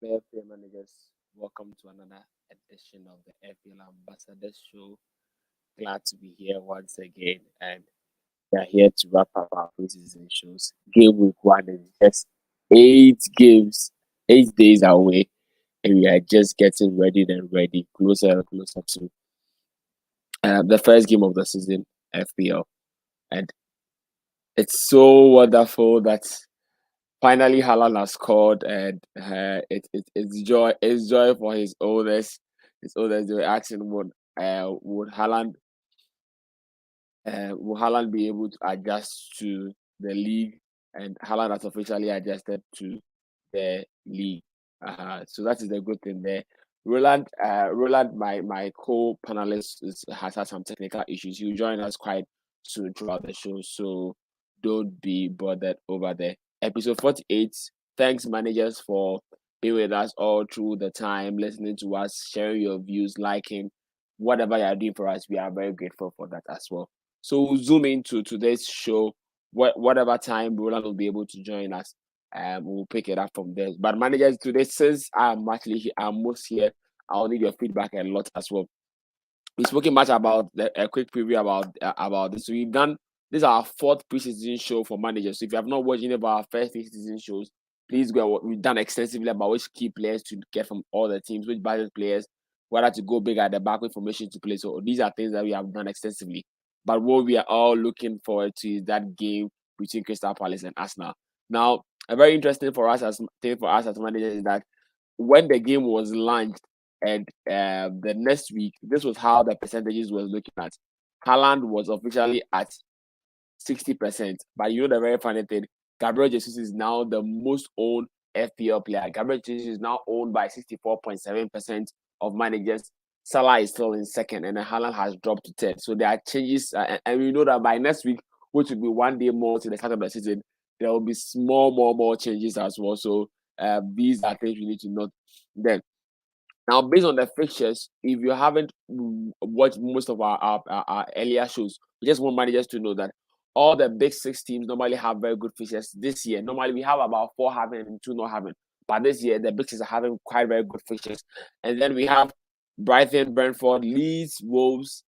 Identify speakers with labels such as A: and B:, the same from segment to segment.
A: FPL managers, welcome to another edition of the FPL Ambassadors show. Glad to be here once again, and we are here to wrap up our preseason shows. Game week one is just 8 games, 8 days away, and we are just getting ready, closer and closer to the first game of the season, FPL. And it's so wonderful that finally Haaland has scored, and it's joy for his owners. His owners, they were asking, would Haaland be able to adjust to the league, and Haaland has officially adjusted to the league. So that is a good thing there. Roland, my co-panelist, has had some technical issues. He'll join us quite soon throughout the show, so don't be bothered over there. Episode 48. Thanks, managers, for being with us all through the time, listening to us, sharing your views, liking whatever you are doing for us. We are very grateful for that as well. So we'll zoom into today's show. Whatever time Roland will be able to join us, we'll pick it up from there. But managers, today, since I'm most here, I'll need your feedback a lot as well. We've spoken much about a quick preview about this. We've done this is our fourth preseason show for managers. So if you have not watched any of our first preseason shows, please go. We've done extensively about which key players to get from all the teams, which budget players, whether to go big at the back with formation to play. So these are things that we have done extensively. But what we are all looking forward to is that game between Crystal Palace and Arsenal. Now, a very interesting thing for us as managers is that when the game was launched and the next week, this was how the percentages was looking at. Haaland was officially at 60%, but you know the very funny thing, Gabriel Jesus is now the most owned FPL player. Gabriel Jesus is now owned by 64.7% of managers. Salah is still in second, and then Haaland has dropped to 10. So there are changes, and we know that by next week, which will be one day more to the start of the season, there will be more changes as well. So these are things we need to note. Then, now based on the fixtures, if you haven't watched most of our earlier shows, we just want managers to know that all the big six teams normally have very good fixtures this year. Normally we have about 4 having and 2 not having, but this year the big six are having quite very good fixtures. And then we have Brighton, Brentford, Leeds, Wolves,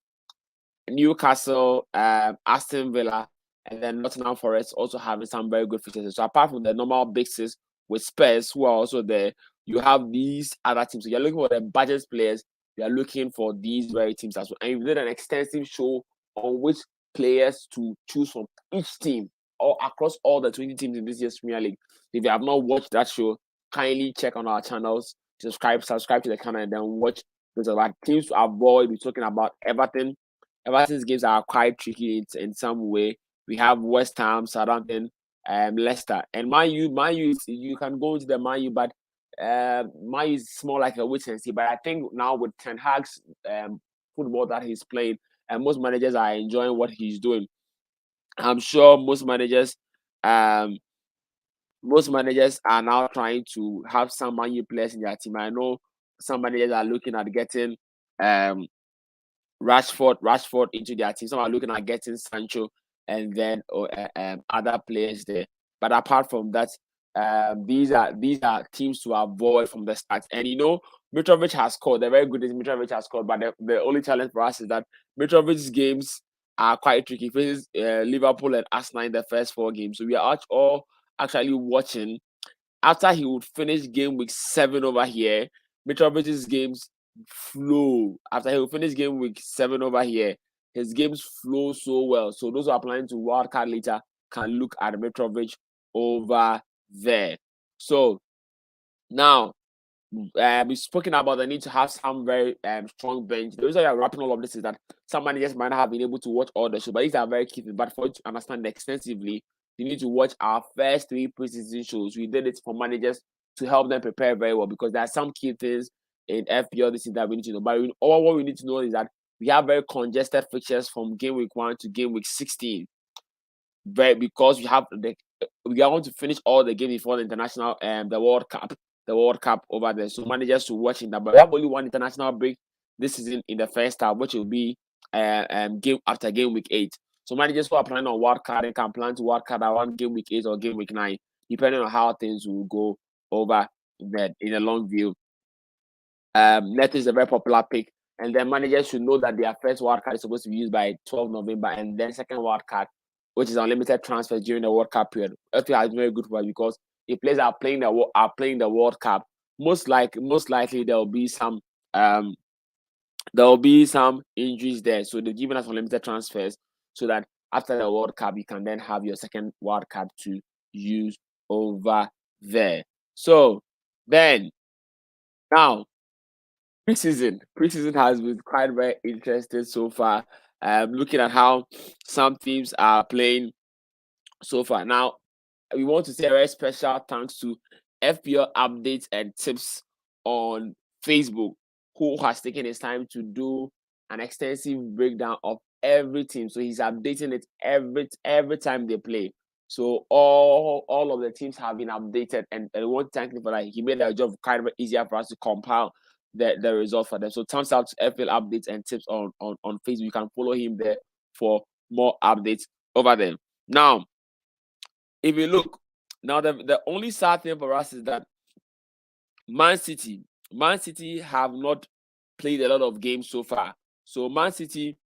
A: Newcastle, Aston Villa, and then Nottingham Forest also having some very good fixtures. So apart from the normal big six with Spurs, who are also there, you have these other teams. So you're looking for the budget players. You are looking for these very teams as well. And we did an extensive show on which players to choose from each team or across all the 20 teams in this year's Premier League. If you have not watched that show, kindly check on our channels, subscribe to the channel, and then watch. Those are teams to avoid. We're talking about Everton. Everton's games are quite tricky in some way. We have West Ham, Southampton, Leicester, and Man U. You can go into the Man U, but Man U is more like a wait and see. But I think now with Ten Hag's football that he's playing, and most managers are enjoying what he's doing. I'm sure most managers are now trying to have some Man U players in their team. I know some managers are looking at getting Rashford into their team. Some are looking at getting Sancho and then other players there. But apart from that, these are teams to avoid from the start. And you know, Mitrovic has scored. They're very good as Mitrovic has scored, but the only challenge for us is that Mitrovic's games are quite tricky. He faces Liverpool and Arsenal in the first 4 games. So we are all actually watching. After he would finish game week 7 over here, Mitrovic's games flow. After he will finish game week 7 over here, his games flow so well. So those who are planning to wildcard later can look at Mitrovic over there. So now we've spoken about the need to have some very strong bench. The reason we are wrapping all of this is that some managers might not have been able to watch all the shows, but these are very key things. But for you to understand extensively, you need to watch our first 3 preseason shows. We did it for managers to help them prepare very well because there are some key things in FPL this is that we need to know. But all what we need to know is that we have very congested fixtures from game week 1 to game week 16. Because we are going to finish all the games before the international the World Cup over there. So managers to watching that. But we have only one international break this season in the first half, which will be game after game week 8. So managers who are planning on wildcarding can plan to wildcard around game week 8 or game week 9, depending on how things will go over in a long view. Net is a very popular pick, and then managers should know that their first wild card is supposed to be used by 12 November, and then second wild card, which is unlimited transfer during the World Cup period. FPL is very good for us because if players are playing the World Cup, most likely there will be some injuries there. So they've given us unlimited transfers so that after the World Cup, you can then have your second wild card to use over there. So then now preseason has been quite very interesting so far. Looking at how some teams are playing so far. Now, we want to say a very special thanks to FPL updates and tips on Facebook, who has taken his time to do an extensive breakdown of every team. So he's updating it every time they play. So all of the teams have been updated, and I want to thank him for that. He made our job kind of easier for us to compile the result for them. So thumbs out to FPL updates and tips on Facebook. You can follow him there for more updates over there. Now, if you look, now the only sad thing for us is that Man City have not played a lot of games so far. So Man City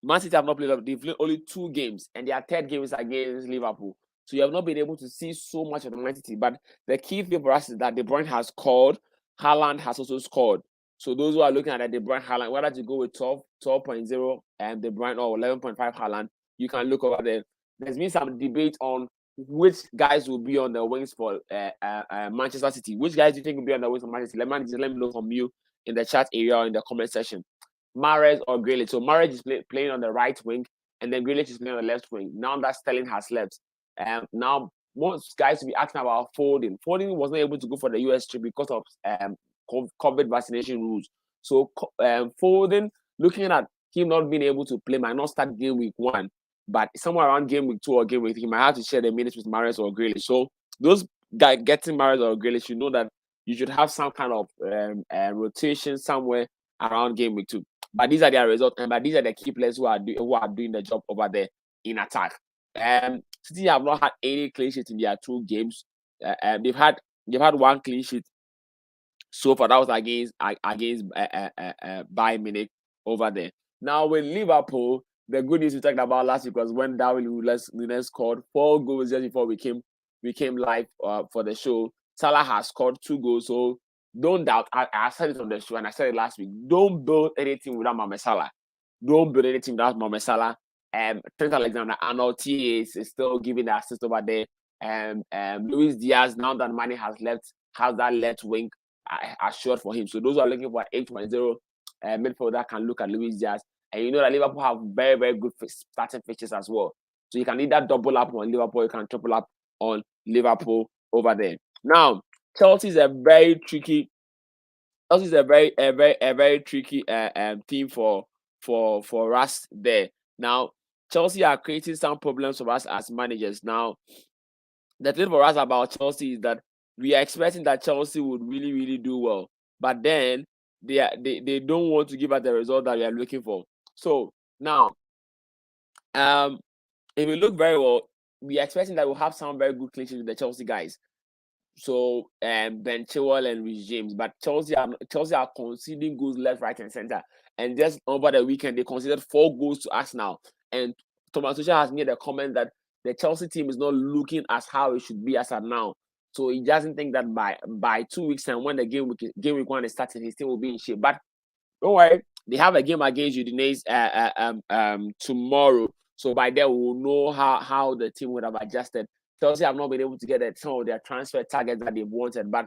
A: have not played. They've played only 2 games, and their third game is against Liverpool. So you have not been able to see so much of the Man City. But the key thing for us is that De Bruyne has scored. Haaland has also scored. So those who are looking at the De Bruyne Haaland, whether to go with 12.0 and De Bruyne or 11.5 Haaland, you can look over there. There's been some debate on which guys will be on the wings for Manchester City. Which guys do you think will be on the wings for Manchester City? Let me know from you in the chat area or in the comment section. Mahrez or Grealish. So Mahrez is playing on the right wing, and then Grealish is playing on the left wing. Now that Sterling has left, now most guys will be asking about Foden. Foden was not able to go for the US trip because of COVID vaccination rules. So Foden, looking at him not being able to play, might not start game week 1, but somewhere around game week 2 or game week 3, he might have to share the minutes with Mahrez or Grealish. So those guys getting Mahrez or Grealish, you know that you should have some kind of rotation somewhere around game week 2. But these are their results, but these are the key players who are doing the job over there in attack. City have not had any clean sheet in their 2 games. They've had 1 clean sheet so far. That was against Bayern Munich over there. Now with Liverpool, the good news we talked about last week was when Darwin Núñez scored 4 goals just before we came live for the show. Salah has scored 2 goals, so don't doubt. I said it on the show and I said it last week. Don't build anything without Mohamed Salah. Don't build anything without Mohamed Salah. Trent Alexander-Arnold is still giving the assist over there. Luis Diaz, now that Mane has left, has that left wing assured for him. So those who are looking for 8.0 midfielder can look at Luis Diaz. And you know that Liverpool have very, very good starting fixtures as well. So you can either double up on Liverpool, you can triple up on Liverpool over there. Now, Chelsea is a very tricky team for us there. Now, Chelsea are creating some problems for us as managers. Now, the thing for us about Chelsea is that we are expecting that Chelsea would really, really do well, but then they don't want to give us the result that we are looking for. So now, if we look very well, we are expecting that we'll have some very good clinches with the Chelsea guys. So Ben Chilwell and Reece James, but Chelsea are conceding goals left, right, and center. And just over the weekend, they conceded 4 goals to Arsenal. And Thomas Tuchel has made a comment that the Chelsea team is not looking as how it should be as of now. So he doesn't think that by 2 weeks time, when the game week 1 is starting, his team will be in shape. But don't worry, they have a game against Udinese tomorrow. So by then we will know how the team would have adjusted. Chelsea have not been able to get some of their transfer targets that they've wanted, but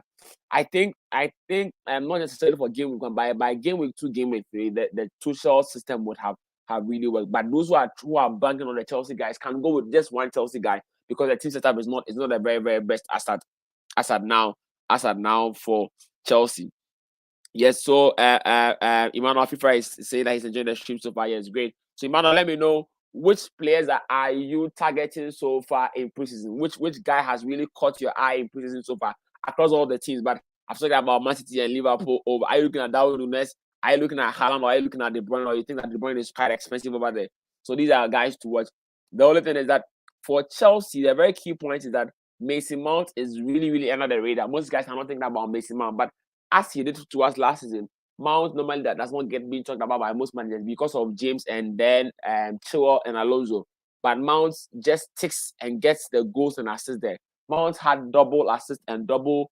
A: I think not necessarily for game week 1, by game week 2, game week 3, the Tuchel system would have really worked. But those who are banking on the Chelsea guys can go with just one Chelsea guy because the team setup is not the very, very best as at now for Chelsea. Yes, so Emmanuel FIFA is saying that he's enjoying the stream so far. Yes, great. So Emmanuel, let me know which players are you targeting so far in preseason? Which guy has really caught your eye in preseason so far across all the teams? But I've talked about Man City and Liverpool. Are you looking at Darwin Núñez? Are you looking at Haaland? Or are you looking at De Bruyne? Or you think that De Bruyne is quite expensive over there? So these are guys to watch. The only thing is that for Chelsea, the very key point is that Mason Mount is really, really under the radar. Most guys are not thinking about Mason Mount, but as he did to us last season, Mount normally that does not get being talked about by most managers because of James and then Chilwell and Alonso. But Mount just ticks and gets the goals and assists there. Mount had double assists and double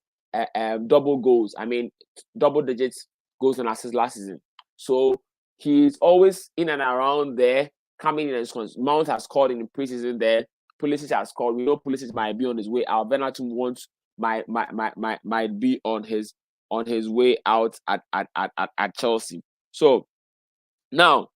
A: goals. I mean, double digits goals and assists last season. So he's always in and around there, coming in and scoring. Mount has scored in the preseason there. Pulisic has scored. We know Pulisic might be on his way out. Venatum wants might be on his way out at Chelsea. So now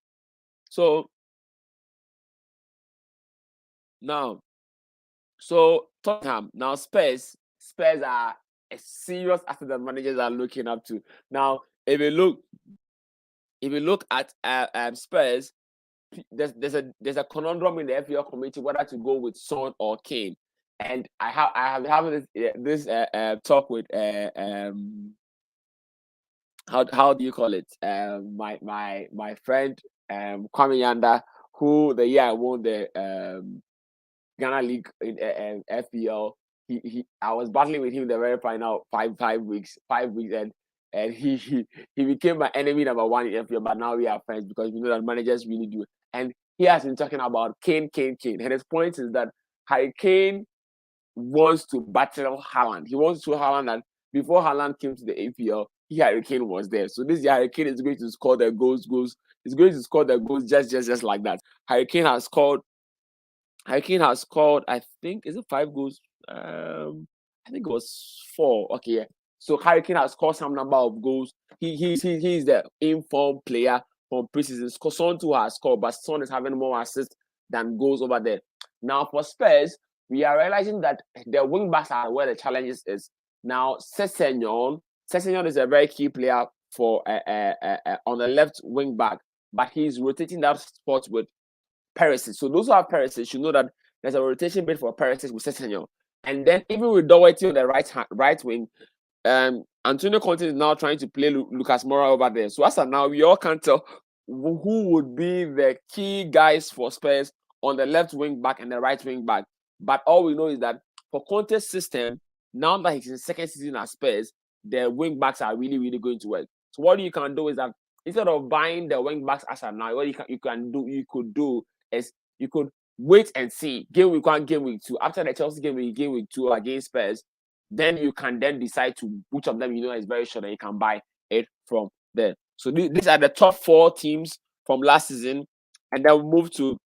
A: Tottenham, now Spurs are a serious asset that managers are looking up to. Now, if you look at Spurs, there's a conundrum in the FPL committee whether to go with Son or Kane. And I have having this talk with how do you call it? My friend Kwame Yanda, who the year I won the Ghana League in FPL. I was battling with him in the very final five weeks, and he became my enemy number one in FPL. But now we are friends because we know that managers really do. And he has been talking about Kane. And his point is that Harry Kane wants to battle Haaland. He wants to Haaland that before Haaland came to the APL, Harry Kane was there. So this year, Harry Kane is going to score the goals. He's going to score the goals just like that. Harry Kane has scored, I think, is it 5 goals? I think it was 4. Okay, yeah. So Harry Kane has scored some number of goals. He's the informed player from preseason. Son too has scored, but Son is having more assists than goals over there. Now for Spurs, we are realizing that the wing backs are where the challenges is. Now Sessegnon is a very key player for on the left wing back, but he's rotating that spot with Perisic. So those who have Perisic should know that there's a rotation bid for Perisic with Sessegnon. And then even with Doherty on the right wing, Antonio Conte is now trying to play Lucas Moura over there. So as of now, we all can't tell who would be the key guys for Spurs on the left wing back and the right wing back. But all we know is that for Conte's system, now that he's in the second season at Spurs, the wing backs are really, really going to work. So what you can do is that instead of buying the wing backs as of now, what you could do is you could wait and see game week 1, game week 2. After the Chelsea game week 2 against Spurs, then you can then decide to which of them is very sure that you can buy it from there. So these are the top 4 teams from last season, and then we'll move to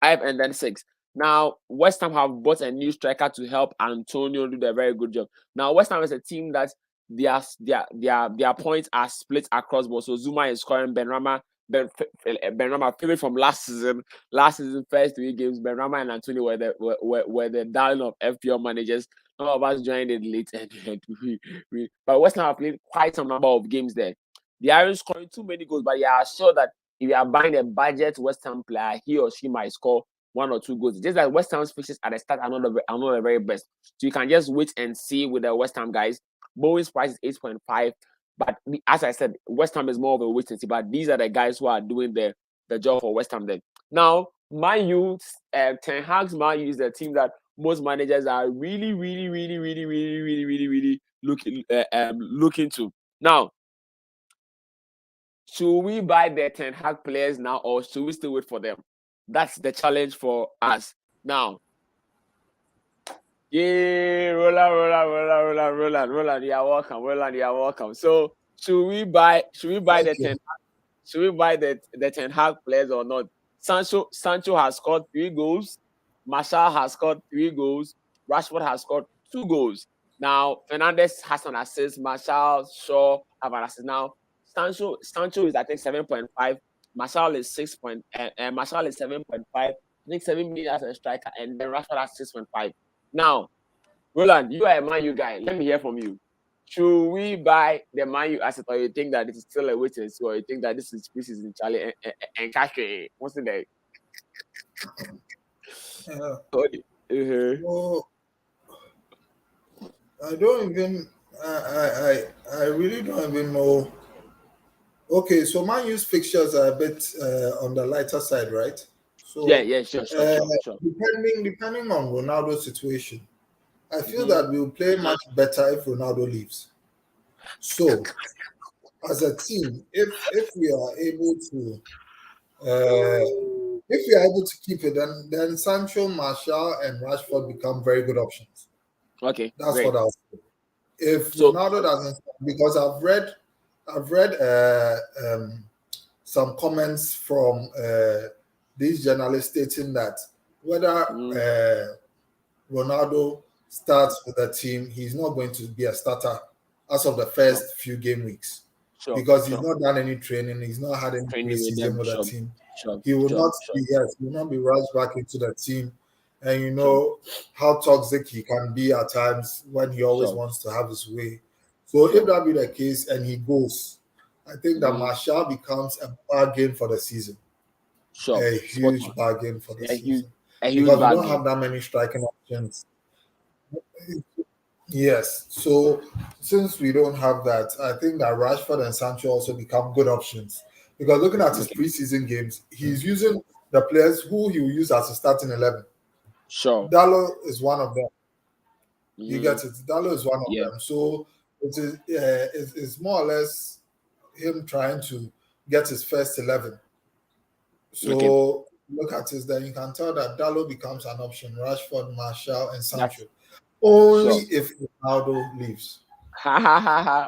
A: 5 and then 6. Now West Ham have bought a new striker to help Antonio do a very good job. Now West Ham is a team that their points are split across both. So Zuma is scoring, Benrahma favorite from last season. Last season, first 3 games, Benrahma and Antonio were the darling of FPL managers. Some of us joined it late, but West Ham have played quite some number of games there. They aren't scoring too many goals, but you are sure that if you are buying a budget West Ham player, he or she might score 1 or 2 goals. Just like West Ham's fixtures at the start are not the very best. So you can just wait and see with the West Ham guys. Bowen's price is 8.5. But as I said, West Ham is more of a wait and see. But these are the guys who are doing the job for West Ham then. Now, Man U, Ten Hag's Man U is the team that most managers are really looking to. Now, should we buy the Ten Hag players now or should we still wait for them? That's the challenge for us. Now, yeah, Roland, you are welcome. Roland, you are welcome. So should we buy the Ten Hag? Should we buy the Ten Hag players or not? Sancho has scored 3 goals. Martial has scored 3 goals. Rashford has scored 2 goals. Now Fernandes has an assist. Martial, Shaw have an assist. Now Sancho is I think 7.5. Martial is 6. Martial is 7.5. I think 7 million as a striker, and then Rashford has 6.5. Now, Roland, you are a Man U guy. Let me hear from you. Should we buy the Man U asset, or you think that this is still a wait and see, or you think that this is preseason, Charlie, and cash? What's the day?
B: Well, I don't even. I really don't even know. Okay, so Man U's fixtures are a bit on the lighter side, right? So
A: yeah, sure.
B: Depending on Ronaldo's situation, I feel that we'll play much better if Ronaldo leaves. So, as a team, if we are able to keep it, then Sancho, Martial, and Rashford become very good options.
A: Okay,
B: That's
A: great.
B: what I'll say. If
A: So
B: Ronaldo doesn't, because I've read some comments from these journalists stating that whether Ronaldo starts with the team, he's not going to be a starter as of the first few game weeks because he's not done any training, he's not had any preseason with the team. He will not be rushed back into the team. And you know how toxic he can be at times when he always wants to have his way. So if that be the case and he goes, I think that Martial becomes a bargain for the season. A huge bargain for the season. Because we don't have that many striking options. Yes. So since we don't have that, I think that Rashford and Sancho also become good options. Because looking at his preseason games, he's using the players who he will use as a starting 11. Dallo is one of them. You get it. Dallo is one of them. So it's more or less him trying to get his first 11. So look at this, then you can tell that Dallo becomes an option. Rashford, Martial, and Sancho. Only if Ronaldo leaves.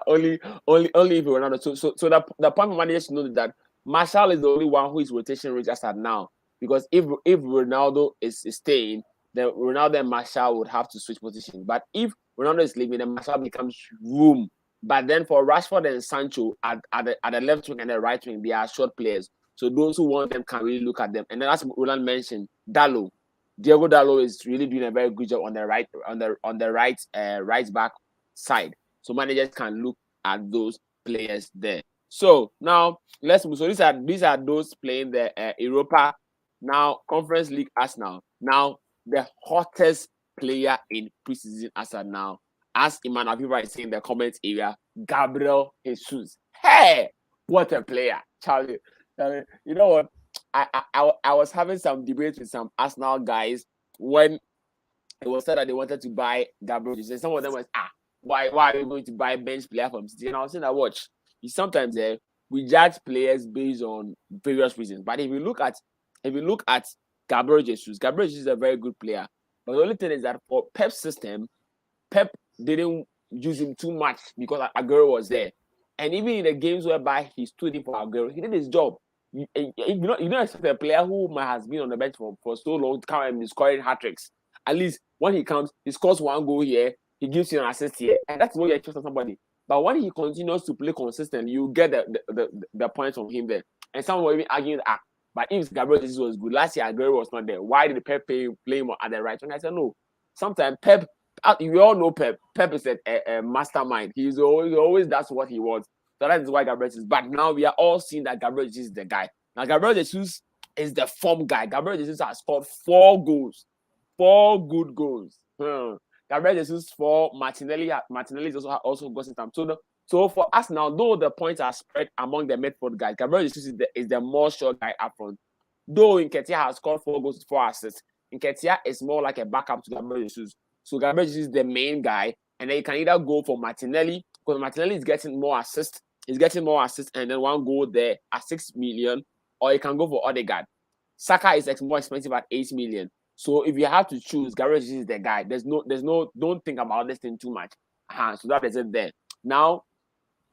A: only if Ronaldo. So the point of managers know that Martial is the only one who is rotation rate just at now. Because if Ronaldo is staying, then Ronaldo and Martial would have to switch position. But if Ronaldo is leaving, then Martial becomes room. But then for Rashford and Sancho at the left wing and the right wing, they are short players. So those who want them can really look at them. And then as Roland mentioned, Diego Dallo is really doing a very good job on the right back side. So managers can look at those players there. So now let's move. So these are those playing the Europa now Conference League Arsenal. Now the hottest player in preseason Arsenal now, as Emmanuel people is saying in the comments area, Gabriel Jesus. Hey, what a player, Charlie. You know what? I was having some debates with some Arsenal guys when it was said that they wanted to buy Gabriel Jesus. Some of them was why are you going to buy bench player from City? And I was saying that watch. Sometimes we judge players based on various reasons. But if you look at Gabriel Jesus is a very good player. But the only thing is that for Pep's system, Pep didn't use him too much because Aguero was there. And even in the games whereby he stood in for Aguero, he did his job. You don't expect a player who has been on the bench for so long to come and be scoring hat-tricks. At least when he comes, he scores one goal here, he gives you an assist here. And that's what you expect from somebody. But when he continues to play consistently, you get the points from him there. And some were even arguing that, but if Gabriel Jesus was good, last year Aguero was not there. Why did Pep play him at the right? And I said, no. Sometimes Pep, we all know Pep. Pep is a mastermind. He always does what he wants. So that is why Gabriel Jesus. But now we are all seeing that Gabriel Jesus is the guy. Now Gabriel Jesus is the form guy. Gabriel Jesus has scored 4 goals. 4 good goals. Gabriel Jesus for Martinelli. Martinelli is also got some time. So for us now, though the points are spread among the midfield guys, Gabriel Jesus is the more sure guy up front. Though Nketsiah has scored 4 goals, 4 assists. Nketsiah is more like a backup to Gabriel Jesus. So Gabriel Jesus is the main guy, and then you can either go for Martinelli because Martinelli is getting more assists. He's getting more assists, and then one goal there at 6 million, or you can go for Odegaard. Saka is more expensive at 8 million. So if you have to choose, Gabriel Jesus is the guy. There's no. Don't think about this thing too much. So that is it there. Now,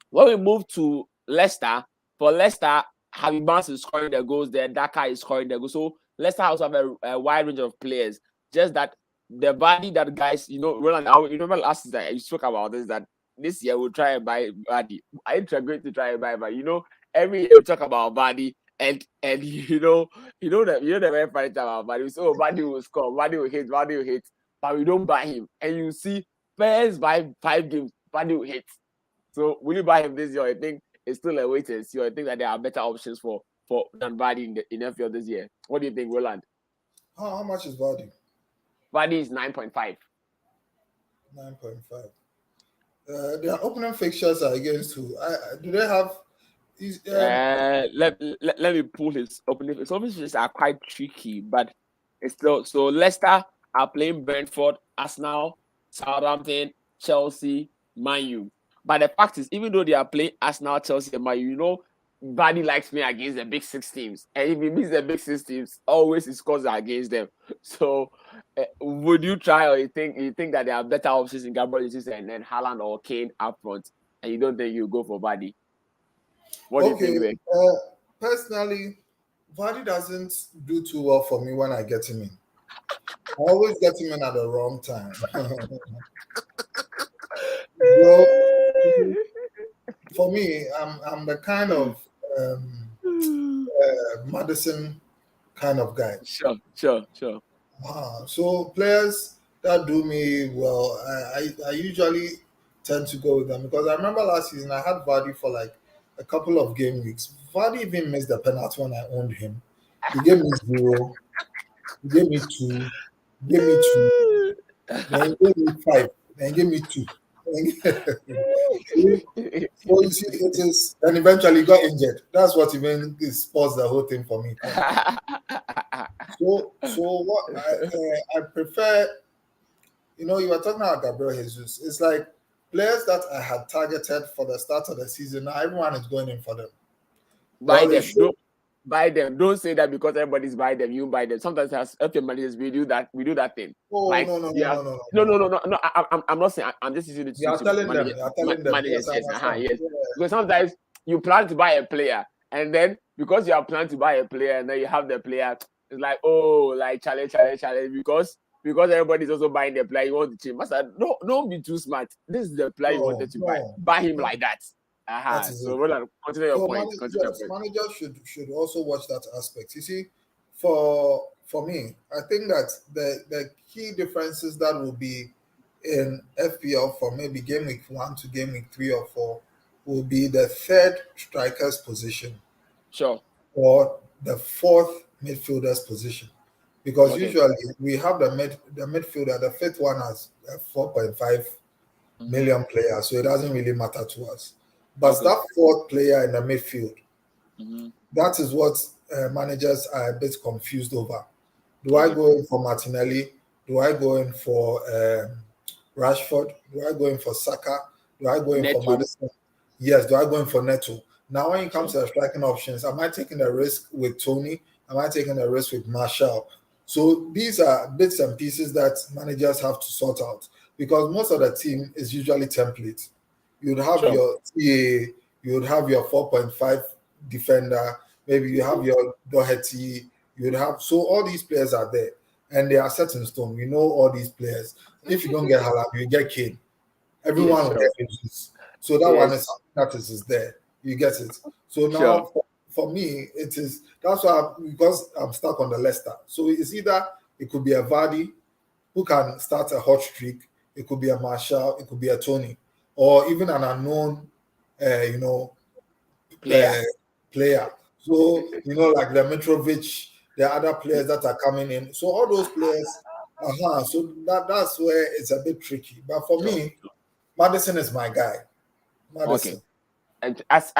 A: when we move to Leicester, for Leicester, Harvey Barnes is scoring the goals there. Daka is scoring the goals. So Leicester also have a wide range of players. Just that the body that guys, Roland, I remember last season you spoke about this year we'll try and buy body. I going to try and buy, but every year we talk about body and the very funny thing about body. So body will score, body will hit, but we don't buy him. And you see, first by 5 games, body will hit. So will you buy him this year? I think it's still a wait and see. I think that there are better options for than Vardy in FPL this year. What do you think, Roland?
B: How much is Vardy?
A: Vardy is 9.5.
B: 9.5. Their opening fixtures are against who? Do they have?
A: Let me pull his opening. His opening fixtures are quite tricky, but it's still so. Leicester are playing Brentford, Arsenal, Southampton, Chelsea, Man U. But the fact is, even though they are playing Arsenal, Chelsea, and Man U, you know, Vardy likes me against the big six teams. And if he meets the big six teams, always he scores against them. So would you try, or you think that there are better options in Gabriel Jesus and then Haaland or Kane up front, and you don't think you go for Vardy? What do you think there?
B: Personally, Vardy doesn't do too well for me when I get him in. I always get him in at the wrong time. Bro, for me, I'm the kind of Madison kind of guy.
A: Sure.
B: So players that do me well, I usually tend to go with them because I remember last season I had Vardy for like a couple of game weeks. Vardy even missed the penalty when I owned him. He gave me 0, he gave me 2, he gave me 2, then he gave me 5, then he gave me 2. So you see, it is, and eventually he got injured. That's what even spoils the whole thing for me. So what I prefer, you know, you were talking about Gabriel Jesus. It's like players that I had targeted for the start of the season. Now everyone is going in for them.
A: Buy them. Don't buy them. Don't say that because everybody's buying them. You buy them. Sometimes as FPL managers, we do that thing.
B: Oh,
A: like,
B: no.
A: No. I'm not saying. I'm just using it.
B: You are telling them. You are telling them.
A: Yes. Because sometimes you plan to buy a player, and then because you are planning to buy a player, and then you have the player, it's like, oh, like challenge, because everybody's also buying the player. You want to change. Master, don't be too smart. This is the player you wanted to buy. Buy him like that. So continue your point.
B: Managers should also watch that aspect. You see, for me, I think that the key differences that will be in FPL for maybe game week 1 to game week 3 or 4 will be the third striker's position,
A: sure,
B: or the fourth midfielder's position, because usually we have the midfielder, the fifth one has 4.5 million players, so it doesn't really matter to us. But that fourth player in the midfield, that is what managers are a bit confused over. Do I go in for Martinelli? Do I go in for Rashford? Do I go in for Saka? Do I go in for Madison? Yes, do I go in for Neto? Now, when it comes to the striking options, am I taking the risk with Tony? Am I taking the risk with Marshall? So these are bits and pieces that managers have to sort out, because most of the team is usually template. You'd have your TA, you would have your 4.5 defender, maybe you have your Doherty, you'd have, so all these players are there and they are set in stone. We know all these players. If you don't get Haaland, you get Kane. Everyone will get Jesus. So that one is there. You get it. So now for me, it is, that's why because I'm stuck on the Leicester. So it's either it could be a Vardy who can start a hot streak, it could be a Marshall, it could be a Tony, or even an unknown, player. So, like the Mitrovic, the other players that are coming in. So all those players, so that's where it's a bit tricky. But for me, Madison is my guy. Madison.
A: Okay. And as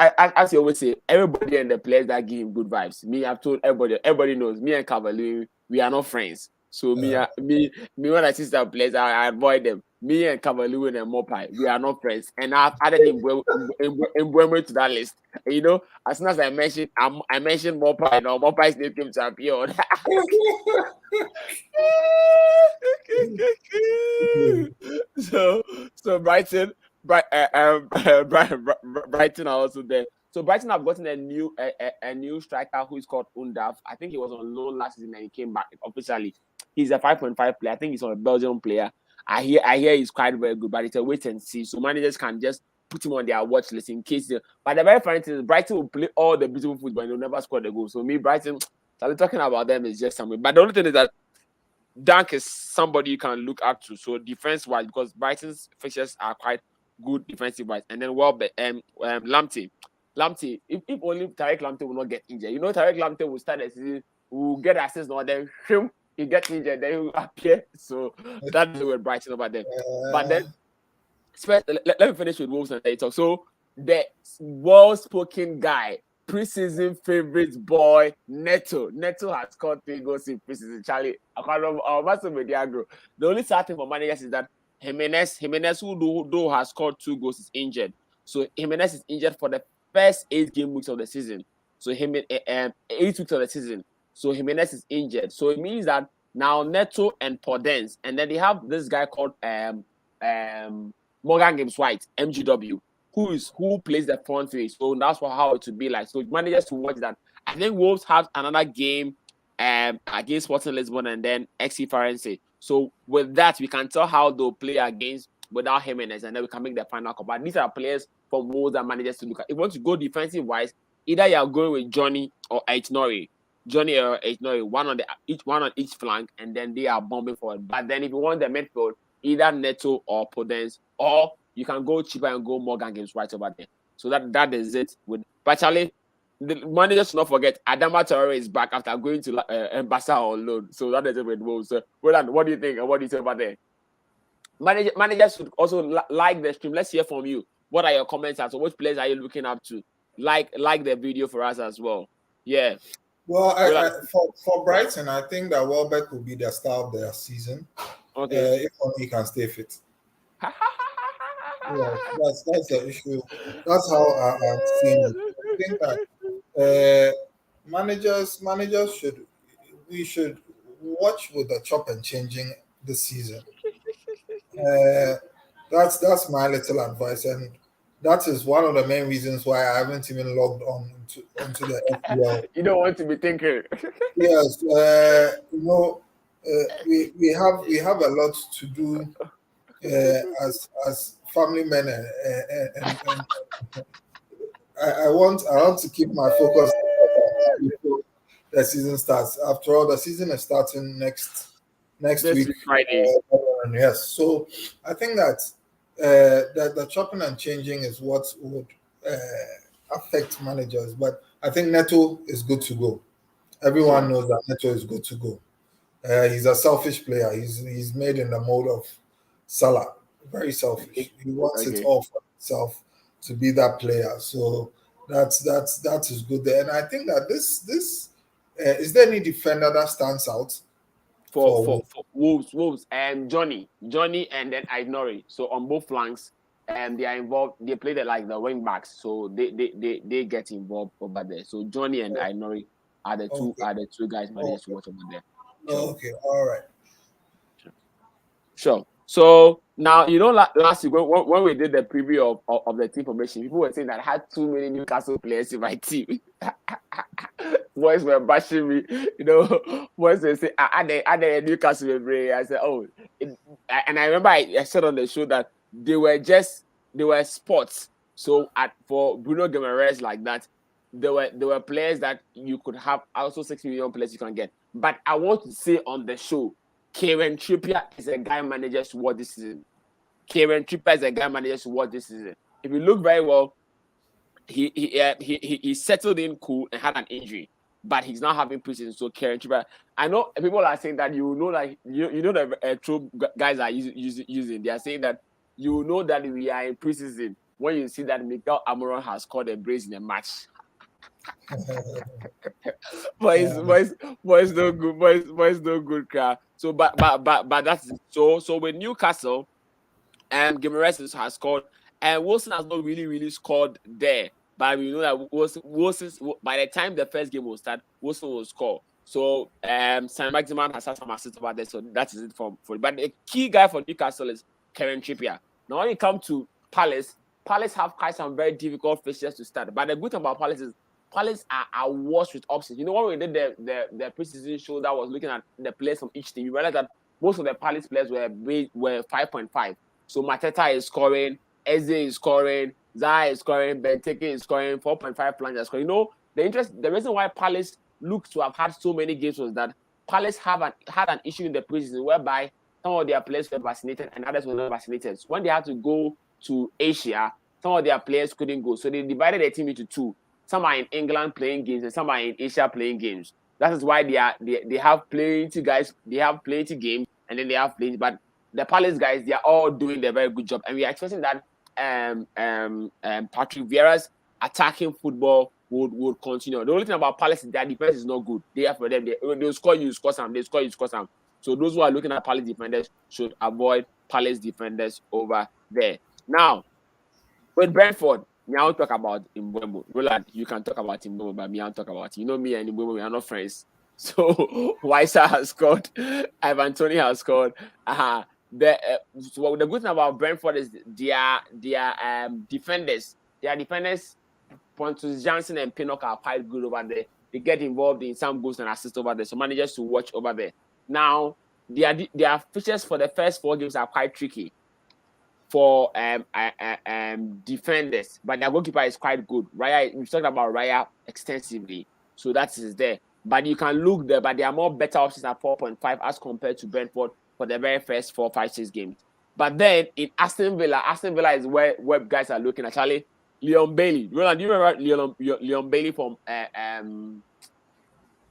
A: you always say, everybody and the players that give him good vibes. Me, I've told everybody knows me and Cavalier, we are not friends. So me when I see some players, I avoid them. Me and Cavalier and Mopai, we are not friends. And I've added him to that list. As soon as I mentioned Mopai, Mopai's name came to appear. So Brighton are also there. So Brighton have gotten a new striker who is called Undav. I think he was on loan last season and he came back officially. He's a 5.5 player. I think he's on a Belgian player. I hear he's quite very good, but it's a wait and see. So managers can just put him on their watch list in case. But the very funny thing is Brighton will play all the beautiful football and they'll never score the goal. So me, Brighton, I'll be talking about them is just something. But the only thing is that Dunk is somebody you can look up to. So defense-wise, because Brighton's fixtures are quite good defensive-wise. And then Lamptey, if only Tariq Lamptey will not get injured. Tariq Lamptey will start the season, will get assist, or then he gets injured, then he will appear. So that's the way Brighton over there. But then, let me finish with Wolves and talk. So the well-spoken guy, preseason favorite boy, Neto has scored 3 goals in preseason. Charlie, the only sad thing for managers is that Jimenez, who though has scored 2 goals, is injured. So Jimenez is injured for the first 8 game weeks of the season. So 8 weeks of the season. So Jimenez is injured. So it means that now Neto and Podence, and then they have this guy called Morgan Gibbs White, MGW, who plays the front three. So that's how it would be like. So managers to watch that. I think Wolves have another game against Sporting Lisbon and then XC Farense. So with that, we can tell how they'll play against without Jimenez, and then we can make the final call. But these are players for Wolves and managers to look at. If you want to go defensive wise, either you are going with Johnny or Aït-Nouri. Johnny or Aït-Nouri, one on each flank, and then they are bombing forward. But then if you want the midfield, either Neto or Podence, or you can go cheaper and go Morgan Gibbs right over there. So that is it. But Charlie, the managers should not forget Adama Traore is back after going to Ambassador on loan. So that is it with Wolves. So, Roland, what do you think and what do you say about that? Managers should also like the stream. Let's hear from you. What are your comments? So which players are you looking up to? Like the video for us as well. Yeah.
B: Well, for Brighton, I think that Welbeck will be the star of their season.
A: Okay.
B: If only he can stay fit. Yeah, that's the issue. That's how I'm seeing it. I think that managers should watch with the chop and changing this season. That's my little advice, and that is one of the main reasons why I haven't even logged on onto the FPL.
A: You don't want to be thinking.
B: Yes, we have a lot to do as family men, and I want to keep my focus before the season starts. After all, the season is starting next week,
A: Friday.
B: Yes, so I think that the chopping and changing is what would affect managers. But I think Neto is good to go. Everyone knows that Neto is good to go. He's a selfish player. He's made in the mode of Salah. Very selfish. He wants it all for himself to be that player. So that is good there. And I think that this is there any defender that stands out
A: for Wolves and Johnny and then Aït-Nouri. So on both flanks, and they are involved. They play the wing backs, so they get involved over there. So Johnny and Aït-Nouri are the two guys managers to watch over there.
B: Okay, all right.
A: Sure. So now, last week when we did the preview of the team formation, people were saying that I had too many Newcastle players in my team. Boys were bashing me, boys were saying, are they Newcastle brain? I said, oh, and I remember I said on the show that they were sports. So for Bruno Guimaraes like that, there were players that you could have, also 6 million players you can get. But I want to say on the show, Kieran Trippier is a guy managers to watch this season. Kieran Trippier is a guy managers to watch this season. If you look very well, he settled in cool and had an injury, but he's not having preseason. So Kieran Trippier, I know people are saying that the true guys are using. They are saying that that we are in preseason when you see that Mikel Amoron has scored a brace in a match. boys no good. Boys no good, crowd. So, but that's so with Newcastle, Guimaraes has scored, and Wilson has not really scored there. But we know that Wilson by the time the first game will start, Wilson will score. So, Saint-Maximin has had some assists over there. So that is it for. But the key guy for Newcastle is Kieran Trippier. Now, when you come to Palace have quite some very difficult fixtures to start. But the good thing about Palace is Palace are worse with options. When we did the preseason show that was looking at the players from each team, we realized that most of the Palace players were 5.5. So Mateta is scoring, Eze is scoring, Zaha is scoring, Benteke is scoring, 4.5 plungers scoring. The reason why Palace looked to have had so many games was that Palace had an issue in the preseason whereby some of their players were vaccinated and others were not vaccinated. So when they had to go to Asia, some of their players couldn't go. So they divided their team into two. Some are in England playing games and some are in Asia playing games. That is why they have plenty guys. They have plenty games and then they have plenty. But the Palace guys, they are all doing a very good job, and we are expecting that Patrick Vieira's attacking football would continue. The only thing about Palace is their defense is not good. They score you, score some. They score you, score some. So those who are looking at Palace defenders should avoid Palace defenders over there. Now, with Brentford, me, I won't talk about Mbeumo. Roland, you can talk about Mbeumo, but me, I'll talk about you know me and Mbeumo, we are not friends. So Weiser has scored, Ivan Toney has scored. So the good thing about Brentford is their defenders. Their defenders, Pontus Janssen and Pinnock are quite good over there. They get involved in some goals and assists over there. So managers to watch over there. Now, their fixtures for the first 4 games are quite tricky for defenders, but their goalkeeper is quite good. Raya, we've talked about Raya extensively, so that is there. But you can look there, but there are more better options at 4.5 as compared to Brentford for the very first 4, 5, 6 games. But then in Aston Villa is where guys are looking at. Charlie, Leon Bailey. Roland, do you remember Leon Bailey from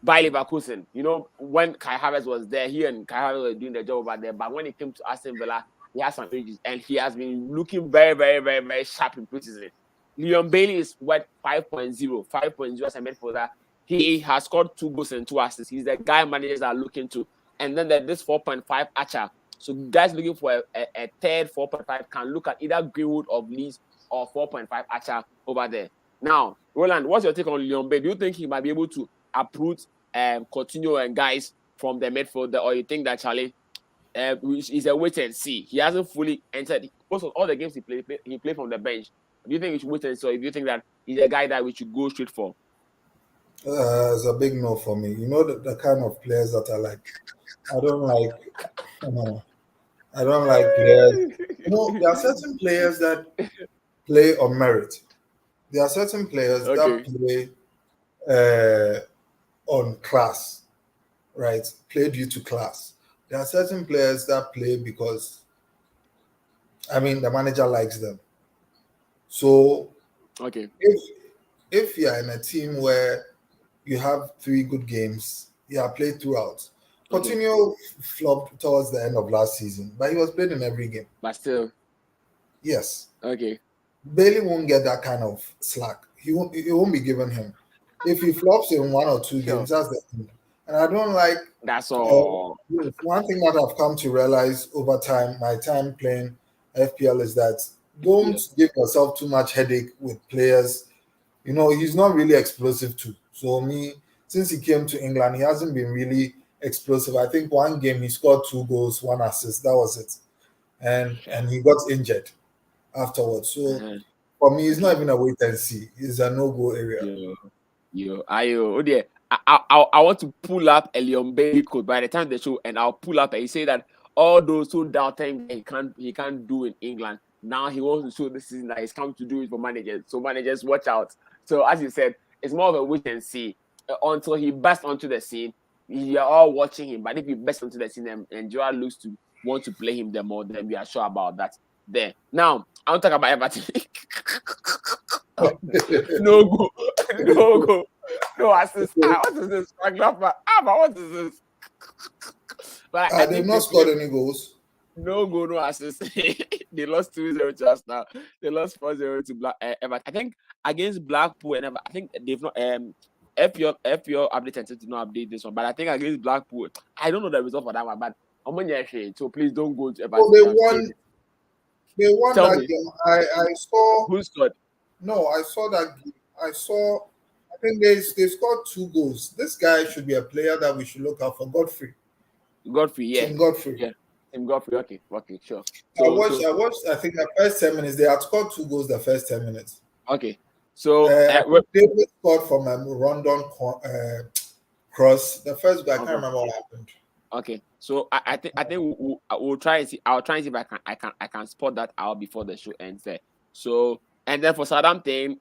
A: Bayer Leverkusen? You know, when Kai Havertz was there, he and Kai Havertz were doing the job over there. But when it came to Aston Villa, he has some ages, and he has been looking very, very, very, very sharp in preseason. Leon Bailey is what 5.0 as a midfielder. He has scored 2 goals and 2 assists. He's the guy managers are looking to. And then there's this 4.5 Archer. So guys looking for a third 4.5 can look at either Greenwood or Leeds or 4.5 Archer over there. Now, Roland, what's your take on Leon Bailey? Do you think he might be able to uproot Coutinho and guys from the midfield, or you think that Charlie is a wait and see? He hasn't fully entered most of all the games he played from the bench. Do you think we should wait and see, or do you think that he's a guy that we should go straight for?
B: It's a big no for me. You know the kind of players that are like, I don't like players. You know, there are certain players that play on merit. There are certain players that play on class, right? Play due to class. There are certain players that play because, I mean, the manager likes them. So, if you are in a team where you have 3 good games, you have played throughout. Coutinho flopped towards the end of last season, but he was played in every game.
A: But still,
B: yes.
A: Okay.
B: Bailey won't get that kind of slack. It won't be given him. If he flops in 1 or 2 games, that's the end. And I don't like.
A: That's all.
B: One thing that I've come to realize over time, my time playing FPL, is that don't give yourself too much headache with players. You know, he's not really explosive too. So since he came to England, he hasn't been really explosive. I think 1 game he scored 2 goals, 1 assist. That was it. And he got injured afterwards. So for me, it's not even a wait and see. It's a no-go area.
A: I want to pull up a Leon Bailey code by the time they show, and I'll pull up and he say that all those who doubt him he can't do in England. Now he wants to show this season that he's come to do it for managers. So managers, watch out. So as you said, it's more of a wait and see until he bursts onto the scene. We are all watching him, but if he bursts onto the scene and Joao looks to want to play him the more, then we are sure about that. There. Now, I'll talk about Everton. No go. No assist. What is this? What is this?
B: But I did not score any goals.
A: No goal, no assist. They lost 2-0 to us now. They lost 4-0 to Everton. I think against Blackpool and Everton. I think they've not FPL update did not update this one, but I think against Blackpool, I don't know the result for that one, but I'm on your shade, so please don't go to Everton.
B: They won that game. I saw.
A: Who scored?
B: No, I saw that game. I think they scored 2 goals. This guy should be a player that we should look out for. Godfrey, yeah. Tim Godfrey.
A: Yeah. Tim Godfrey, okay, sure.
B: So, I watched, I think the first 10 minutes, they had scored 2 goals the first 10 minutes.
A: Okay. So
B: David scored from a rundon cross. The first guy, I can't remember what happened.
A: Okay. So I think we'll try and see. I'll try and see if I can spot that out before the show ends there. So and then for Southampton,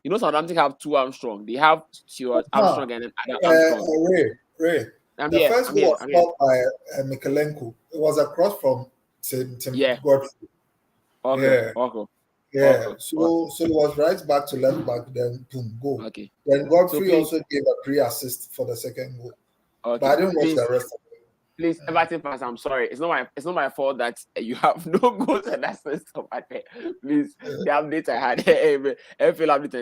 A: you know Southampton have 2 Armstrong. They have Stuart Armstrong and Adam Armstrong.
B: Ray. The first goal was scored by Mikalenko. It was a cross from Tim Godfrey.
A: Okay.
B: So it was right back to left back, then boom, goal.
A: Okay.
B: Then Godfrey also gave a pre-assist for the second goal. Okay. But I didn't watch the rest of it.
A: Please, Everton fans, I'm sorry. It's not my fault that you have no goals and assists on my head. Please, the update I had, FPL update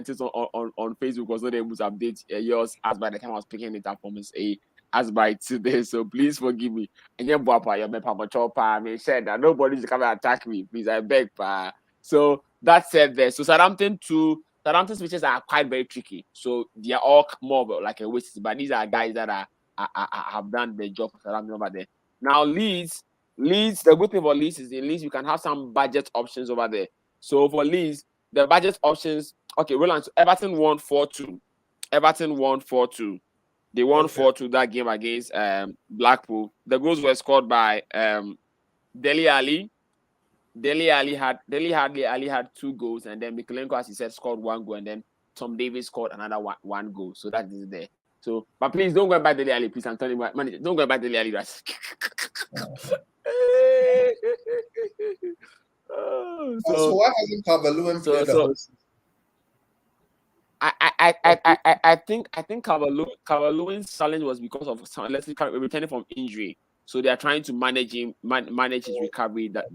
A: on Facebook was not able to update yours as by the time I was picking it up from a as by today, so please forgive me. And then Boapa, you're my Papa Chopper. I mean, said that nobody's coming to attack me. Please, I beg, pa. So that said, there. So Southampton's pitches are quite very tricky. So they are all more of like a waste, but these are guys that are have done the job for Southampton over there. Now Leeds, the good thing for Leeds is in Leeds you can have some budget options over there. So for Leeds, the budget options, okay, Roland, so Everton won 4-2. Everton won 4-2. They won 4-2 that game against Blackpool. The goals were scored by Dele Alli. Dele Alli had 2 goals, and then Mikalenko, as he said, scored 1 goal, and then Tom Davies scored another one goal. So that is there. So, but please don't go and buy Dele Alli, please. I'm telling you, manager, don't go and buy Dele Alli.
B: So why hasn't Calvert-Lewin played the whole season?
A: I think Calvert-Lewin's challenge was because of returning from injury. So they are trying to manage him, manage his recovery. That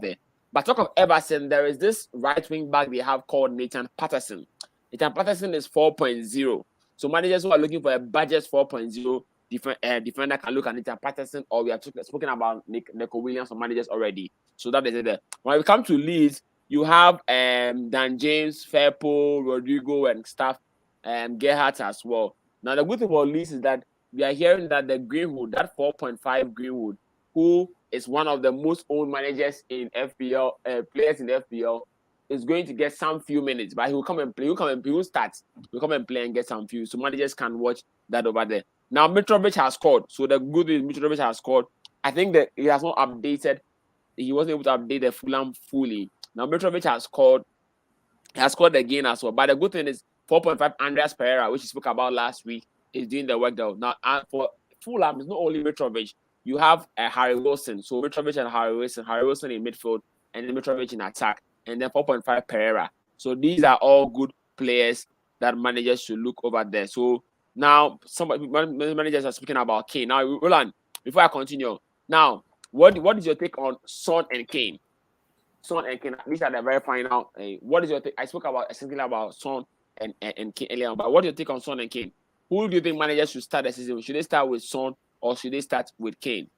A: there. But talk of Everton, there is this right wing back they have called Nathan Patterson. Nathan Patterson is 4.0. So managers who are looking for a budget 4.0 defender can look at Nathan Patterson, or we are spoken about Nico Williams for managers already. So that is it there. When we come to Leeds, you have Dan James, Firpo, Rodrigo, and stuff, Gerhardt as well. Now the good thing about Leeds is that we are hearing that the Greenwood, that 4.5 Greenwood, who is one of the most owned managers in FPL, players in FPL, is going to get some few minutes, but he will come and play. He will start. He'll come and play and get some few. So managers can watch that over there. Now Mitrovic has scored. So the good is Mitrovic has scored. I think that he has not updated. He wasn't able to update the Fulham fully. Now Mitrovic has scored. He has scored again as well. But the good thing is 4.5 Andreas Pereira, which we spoke about last week, is doing the work though. Now for Fulham, it's not only Mitrovic. You have Harry Wilson. So Mitrovic and Harry Wilson in midfield, and then Mitrovic in attack, and then 4.5 Pereira. So these are all good players that managers should look over there. So now some managers are speaking about Kane. Now, Roland, before I continue, now what is your take on Son and Kane? Son and Kane. These are the very final. What is your take? I spoke about essentially about Son and Kane earlier, but what do you take on Son and Kane? Who do you think managers should start the season with? Should they start with Son or should they start with Kane?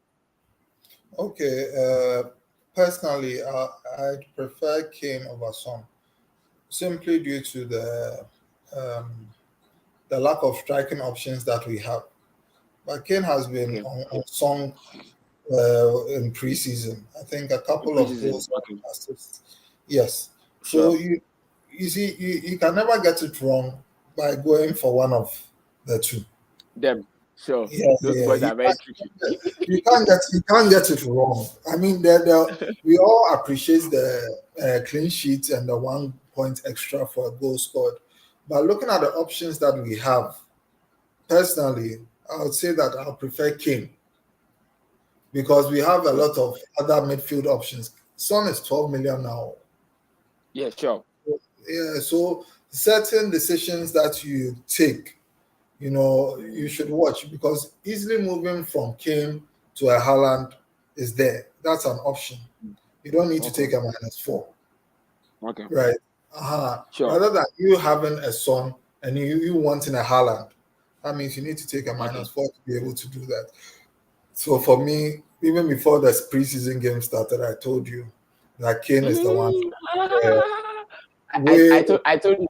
B: Okay. Personally, I prefer Kane over Son, simply due to the lack of striking options that we have. But Kane has been on Son in preseason. I think a couple of goals assists. Yes. So you see, you can never get it wrong by going for one of the two.
A: Them. Sure.
B: Yeah,
A: those boys are very tricky.
B: You can't get it wrong. I mean, we all appreciate the clean sheet and the 1 point extra for a goal scored. But looking at the options that we have, personally, I would say that I prefer Kane because we have a lot of other midfield options. Son is 12 million now.
A: Yeah, sure.
B: Yeah, so certain decisions that you take, you should watch, because easily moving from Kane to a Haaland is there. That's an option. You don't need to take a -4.
A: Okay.
B: Right.
A: Sure.
B: Rather than you having a Son and you wanting a Haaland, that means you need to take a -4 to be able to do that. So for me, even before the preseason game started, I told you that Kane is the one.
A: I told you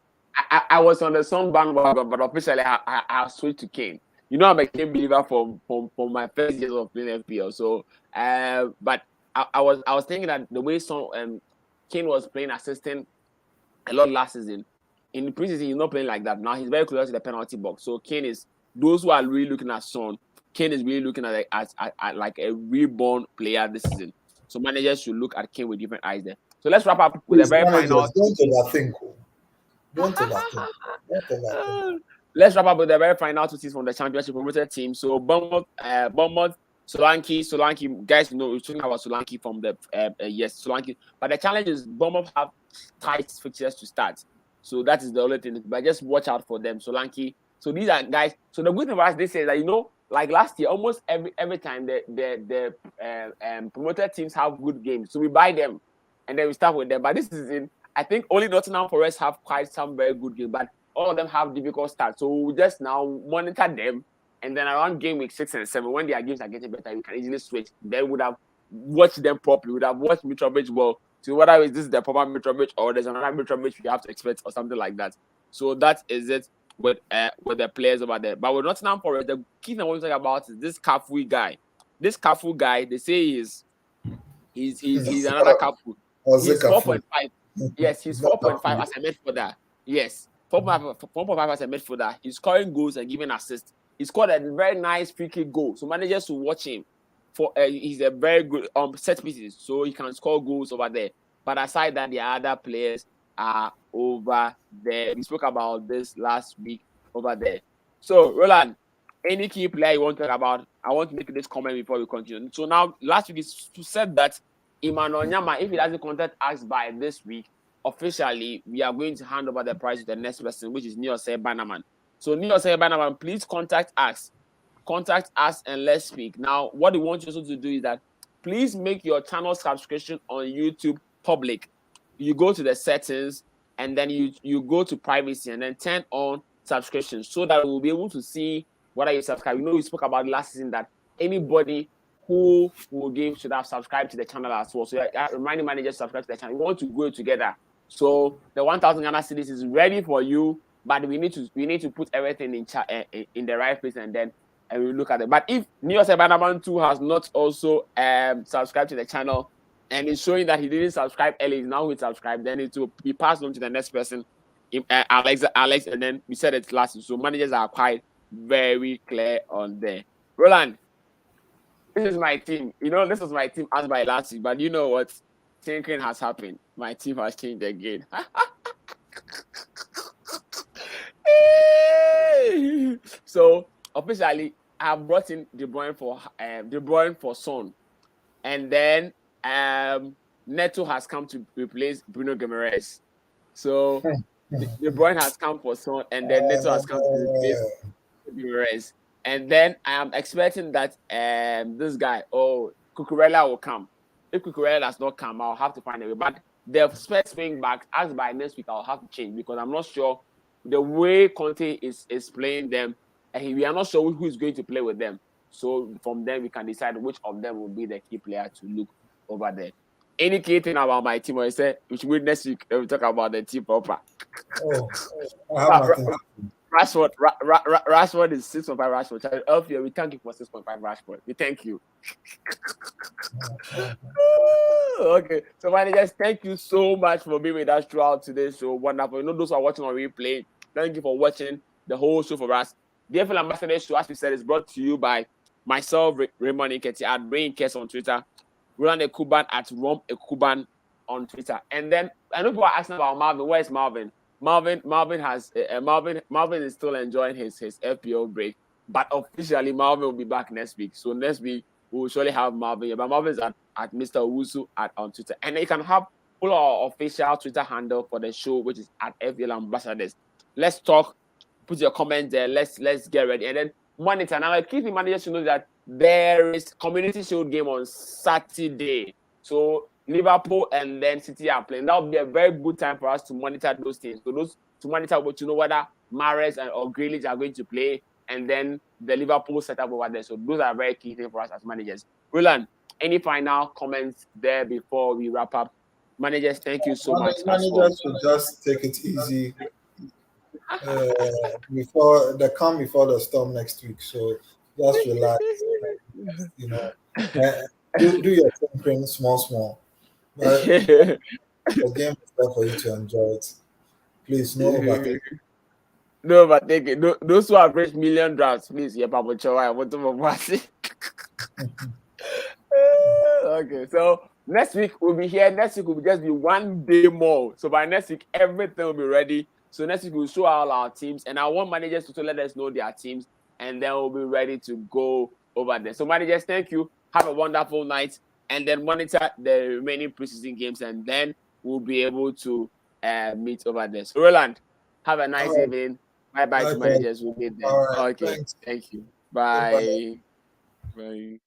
A: I was on the Son bandwagon, but officially I switched to Kane. I'm a Kane believer from my first years of playing FPL. So, but I was thinking that the way Kane was playing assistant a lot last season, in the preseason he's not playing like that. Now he's very close to the penalty box. So Kane is, those who are really looking at Son, Kane is really looking at like a reborn player this season. So managers should look at Kane with different eyes there. So let's wrap up with the very final.
B: Don't overthink.
A: Let's wrap up with the very final 2 teams from the championship promoted team. So Bournemouth, Solanke. Guys, we're talking about Solanke from the Solanke. But the challenge is Bournemouth have tight fixtures to start. So that is the only thing. But just watch out for them, Solanke. So these are guys. So the good thing about this is that like last year, almost every time the promoted teams have good games, so we buy them and then we start with them. But this season, I think only Nottingham Forest have quite some very good games, but all of them have difficult starts. So we just now monitor them and then around game week 6 and 7, when their games are getting better, you can easily switch. Then would have watched them properly, would have watched Mitrovic well to whether this is the proper Mitrovic or there's another Mitrovic we have to expect or something like that. So that is it with the players over there. But with Nottingham Forest, the key thing I want to talk about is this Cafu guy. This Cafu guy, they say he's another Cafu. He's 4.5. Yes, he's 4.5 as a midfielder. Yes, 4.5 as a midfielder. He's scoring goals and giving assists. He scored a very nice free kick goal. So managers will watch him. He's a very good set pieces, so he can score goals over there. But aside that, the other players are over there. We spoke about this last week over there. So Roland, any key player you want to talk about? I want to make this comment before we continue. So now, last week is said that Emmanuel Nyama, if he doesn't contact us by this week, officially we are going to hand over the prize to the next person, which is Niosei Bannerman. So Niosei Bannerman, please contact us and let's speak. Now, what we want you also to do is that please make your channel subscription on YouTube public. You go to the settings and then you go to privacy and then turn on subscription so that we'll be able to see whether you subscribe. You know, we spoke about last season that anybody who will give should have subscribed to the channel as well. So reminding managers to subscribe to the channel. We want to grow together. So the 1,000 Ghana cedis is ready for you, but we need to put everything in the right place and then we look at it. But if Niosei Bannerman 2 has not also subscribed to the channel and is showing that he didn't subscribe early, now he subscribed, then it will be passed on to the next person, Alex, and then we said it last week. So managers are quite very clear on there. Roland, this is my team. You know, this was my team as by last week, but you know what? Tinkering has happened. My team has changed again. So officially, I have brought in De Bruyne for Son, and then Neto has come to replace Bruno Guimaraes. So De Bruyne has come for Son, and then Neto has come to replace Guimaraes. And then I am expecting that this guy, Cucurella will come. If Cucurella does not come, I'll have to find a way. But the first wing back, as by next week, I'll have to change because I'm not sure the way Conte is playing them. And we are not sure who is going to play with them. So from them, we can decide which of them will be the key player to look over there. Any key thing about my team, I say we should wait next week. We'll talk about the team proper.
B: I have nothing.
A: Rashford is 6.5 Rashford. Elfia, we thank you for 6.5 Rashford. We thank you. Okay, so managers, thank you so much for being with us throughout today's show. Wonderful. You know, those who are watching on replay, thank you for watching the whole show for us. The FPL Ambassadors show, as we said, is brought to you by myself, Raymond Nketsiah, at Brain Kes on Twitter, Rowland Ekuban at Rowland Ekuban on Twitter. And then I know people are asking about Marlvin. Where is Marlvin? Marlvin is still enjoying his FPL break, but officially Marlvin will be back next week. So next week we will surely have Marlvin. But Marlvin is at Mr. Owusu on Twitter, and you can have follow our official Twitter handle for the show, which is at FPL Ambassadors. Let's talk. Put your comments there. Let's get ready, and then monitor. Now, keep the managers to know that there is Community Shield game on Saturday. So Liverpool and then City are playing. That will be a very good time for us to monitor those things. So those to monitor, but to know whether Mahrez or Grealish are going to play, and then the Liverpool setup over there. So those are very key things for us as managers. Roland, any final comments there before we wrap up? Managers, thank you so much.
B: Managers should just take it easy before the storm next week. So just relax. You know, do your thinking small. But the game is there for you to enjoy it. Please, no overthinking.
A: No overthinking. Those who have reached million drafts, please, yeah, Papa Chowa, I want to watch. Okay, so next week we'll be here. Next week will just be one day more. So by next week, everything will be ready. So next week we'll show all our teams, and I want managers to let us know their teams, and then we'll be ready to go over there. So managers, thank you. Have a wonderful night, and then monitor the remaining preseason games, and then we'll be able to meet over there. So Roland, have a nice evening. Bye to managers. We'll be there.
B: All right,
A: okay,
B: thanks.
A: Thank you. Bye. Bye.